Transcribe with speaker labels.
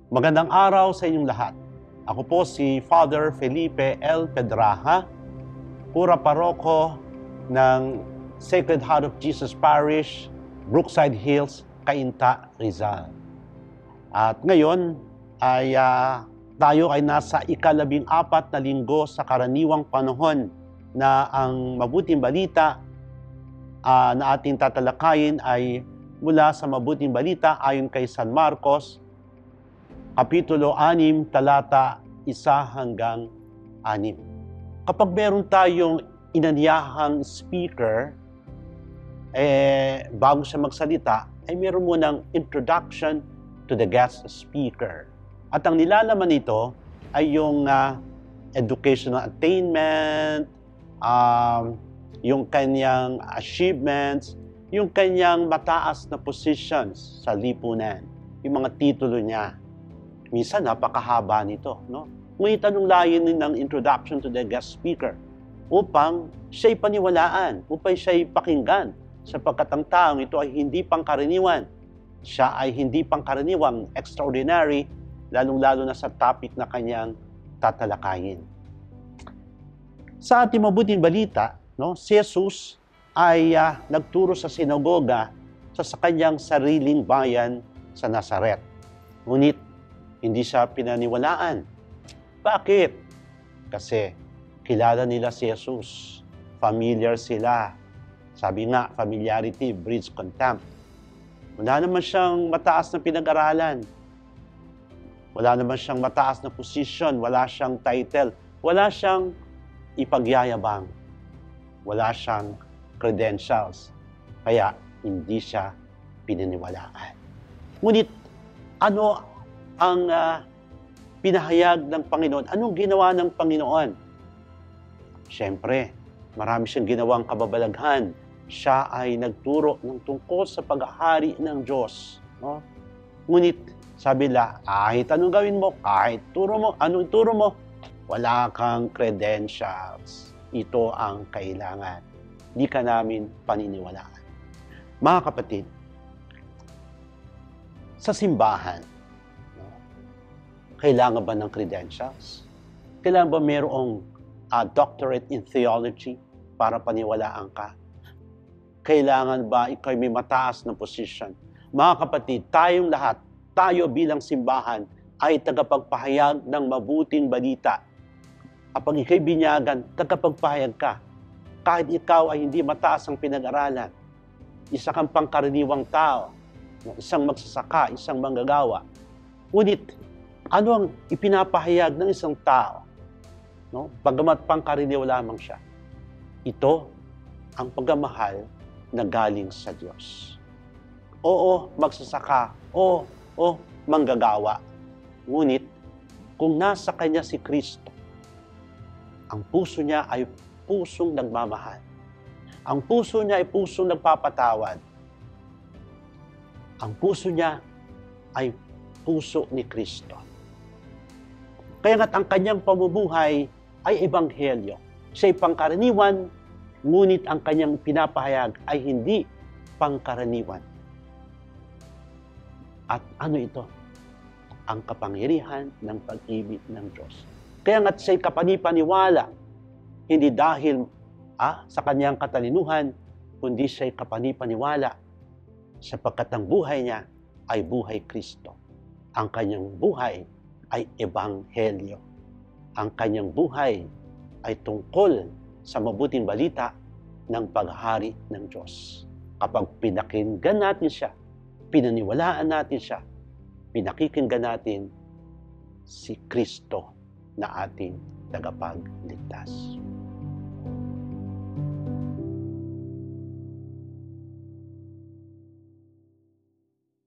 Speaker 1: Magandang araw sa inyong lahat. Ako po si Father Felipe L. Pedraja, Cura Paroko ng Sacred Heart of Jesus Parish, Brookside Hills, Cainta, Rizal. At ngayon ay tayo ay nasa ika-14 na linggo sa karaniwang panahon na ang mabuting balita na ating tatalakayin ay mula sa mabuting balita ayon kay San Marcos, Kapitulo 6, talata 1 hanggang 6. Kapag meron tayong inanyahang speaker, bago siya magsalita, ay meron munang introduction to the guest speaker. At ang nilalaman nito ay yung educational attainment, yung kanyang achievements, yung kanyang mataas na positions sa lipunan, yung mga titulo niya. Minsan, napakahaba nito, no? Ngunit anong layunin ng introduction to the guest speaker? Upang siya'y paniwalaan, upang siya'y pakinggan, sapagkat ang taong ito ay hindi pangkaraniwan. Siya ay hindi pangkaraniwang extraordinary, lalong-lalo na sa topic na kanyang tatalakayin. Sa ating mabuting balita, no, si Jesus ay nagturo sa sinagoga sa kanyang sariling bayan sa Nazaret. Ngunit, hindi siya pinaniwalaan. Bakit? Kasi kilala nila si Jesus. Familiar sila. Sabi nga, familiarity breeds contempt. Wala naman siyang mataas na pinag-aralan. Wala naman siyang mataas na position. Wala siyang title. Wala siyang ipagyayabang. Wala siyang credentials. Kaya hindi siya pinaniwalaan. Ngunit ano ang pinahayag ng Panginoon? Anong ginawa ng Panginoon? Siyempre, marami siyang ginawang kababalaghan. Siya ay nagturo ng tungkol sa paghahari ng Diyos. No? Ngunit, sabi nila, kahit anong gawin mo, kahit turo mo, anong turo mo, wala kang credentials. Ito ang kailangan. Di ka namin paniniwalaan. Mga kapatid, sa simbahan, kailangan ba ng credentials? Kailangan ba mayroong doctorate in theology para paniwalaan ka? Kailangan ba ikaw may mataas na position? Mga kapatid, tayong lahat, tayo bilang simbahan ay tagapagpahayag ng mabuting balita. Kapag ikaw'y binyagan, tagapagpahayag ka. Kahit ikaw ay hindi mataas ang pinag-aralan, isa kang pangkaraniwang tao, isang magsasaka, isang manggagawa. Ngunit, ano ang ipinapahayag ng isang tao? No? Bagamat pangkaraniwan lamang siya. Ito ang pagmamahal na galing sa Diyos. Oo, magsasaka. Oo, manggagawa. Ngunit, kung nasa Kanya si Kristo, ang puso niya ay pusong nagmamahal. Ang puso niya ay pusong nagpapatawad. Ang puso niya ay puso ni Kristo. Kaya nga't ang kanyang pamumuhay ay ebanghelyo. Siya'y pangkaraniwan, ngunit ang kanyang pinapahayag ay hindi pangkaraniwan. At ano ito? Ang kapangyarihan ng pag-ibig ng Diyos. Kaya nga't siya'y kapanipaniwala, hindi dahil sa kanyang katalinuhan, kundi siya'y kapanipaniwala sapagkat ang buhay niya ay buhay Kristo. Ang kanyang buhay ay ebanghelyo. Ang kanyang buhay ay tungkol sa mabuting balita ng paghari ng Diyos. Kapag pinakinggan natin siya, pinaniwalaan natin siya, pinakikinggan natin si Kristo na ating tagapagligtas.